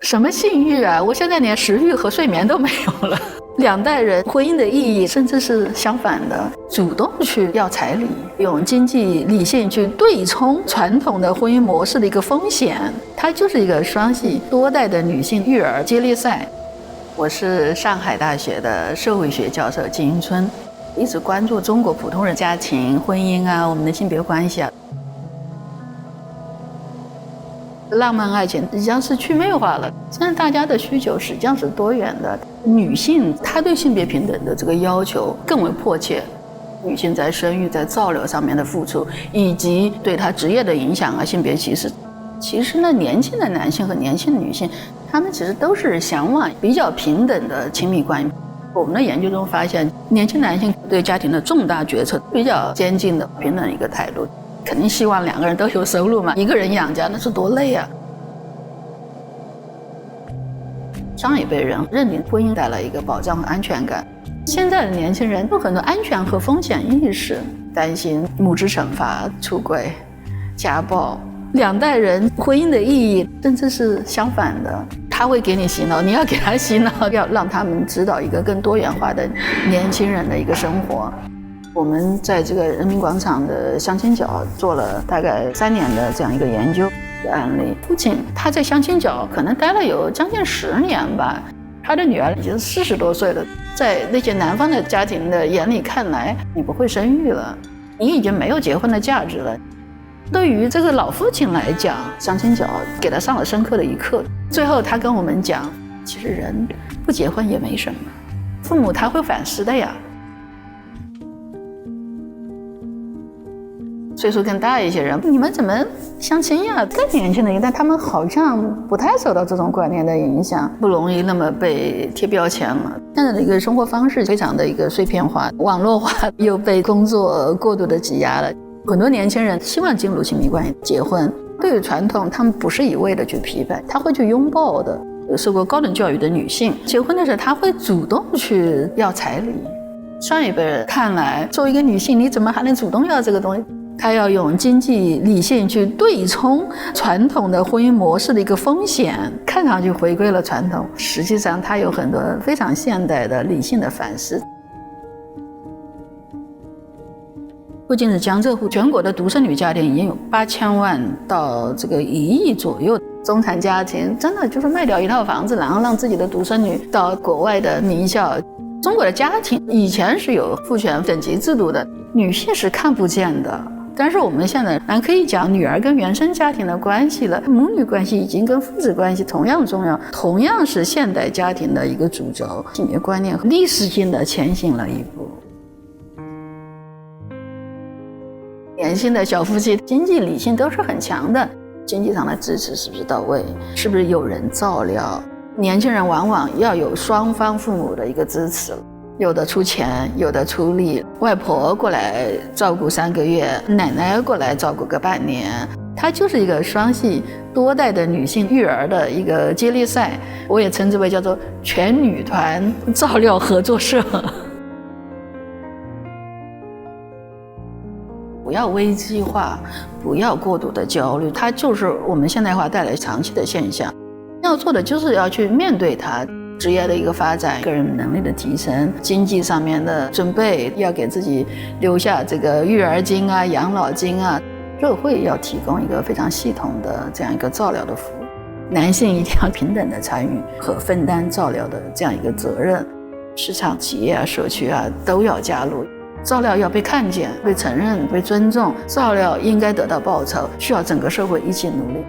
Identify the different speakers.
Speaker 1: 什麼性慾啊，我現在連食慾和睡眠都沒有了。两代人婚姻的意義甚至是相反的，主動去要彩禮，用經濟理性去對沖傳統的婚姻模式的一個風險，它就是一個雙系多代的女性育兒接力賽。我是上海大學的社會學教授金英春，一直關注中國普通人家庭、婚姻啊，我們的性別關係啊。浪漫愛情實際上是去魅化了，现在大家的需求實際上是多元的。女性她對性別平等的這個要求更為迫切，女性在生育、在照料上面的付出，以及對她職業的影響啊，性別歧視。其實呢，年輕的男性和年輕的女性，他們其實都是向往比較平等的親密關係。我們的研究中發現，年輕男性對家庭的重大決策比較堅定的平等一個態度。肯定希望两個人都有收入嘛，一個人養家那是多累啊。上一輩人認定婚姻帶來一個保障和安全感，現在的年輕人有很多安全和風險意識，擔心母職懲罰、出軌、家暴。兩代人婚姻的意義甚至是相反的，他會給你洗腦，你要給他洗腦，要讓他們指導一個更多元化的年輕人的一個生活。我們在這個人民廣場的相親角做了大概3年的這樣一個研究的案例。父親他在相親角可能待了有將近10年吧，他的女兒已經40多歲了，在那些南方的家庭的眼裡看來，你不會生育了，你已經沒有結婚的價值了。對於這個老父親來講，相親角給他上了深刻的一課。最後他跟我們講，其實人不結婚也沒什麼，父母他會反思的呀。歲數更大一些人，你們怎麼相親呀？更年輕的一代，他們好像不太受到這種觀念的影響，不容易那麼被貼標籤了。現在的一個生活方式非常的一個碎片化、網絡化，又被工作過度的擠壓了。很多年輕人希望進入親密關係、結婚，對於傳統，他們不是一味的去批判，他會去擁抱的。有受過高等教育的女性，結婚的時候，她會主動去要彩禮。上一輩人看來，作為一個女性，你怎麼還能主動要這個東西？他要用經濟理性去對沖傳統的婚姻模式的一個風險，看上去回歸了傳統，實際上他有很多非常現代的理性的反思。不僅是江浙沪，全國的獨生女家庭已經有8000萬到这個1億左右，中產家庭真的就是賣掉一套房子，然後讓自己的獨生女到國外的名校。中國的家庭以前是有父權等級制度的，女性是看不見的。但是我們現在可以講女兒跟原生家庭的關係了，母女關係已經跟父子關係同樣重要，同樣是現代家庭的一個主軸，性別觀念歷史性的前行了一步。年輕的小夫妻經濟理性都是很強的，經濟上的支持是不是到位，是不是有人照料，年輕人往往要有双方父母的一個支持，有的出錢，有的出力，外婆過來照顧3個月，奶奶過來照顧個半年，它就是一個雙系多代的女性育兒的一個接力賽，我也稱之為叫做全女團照料合作社。不要危機化，不要過度的焦慮，它就是我們现代化帶來長期的现象。要做的就是要去面对它，職業的一個發展，個人能力的提升，經濟上面的準備，要給自己留下這個育兒金啊、養老金啊。社會要提供一個非常系統的這樣一個照料的服務，男性一定要平等的參與和分擔照料的這樣一個責任，市場、企業啊、社區啊都要加入。照料要被看見、被承認、被尊重，照料應該得到報酬，需要整個社會一起努力。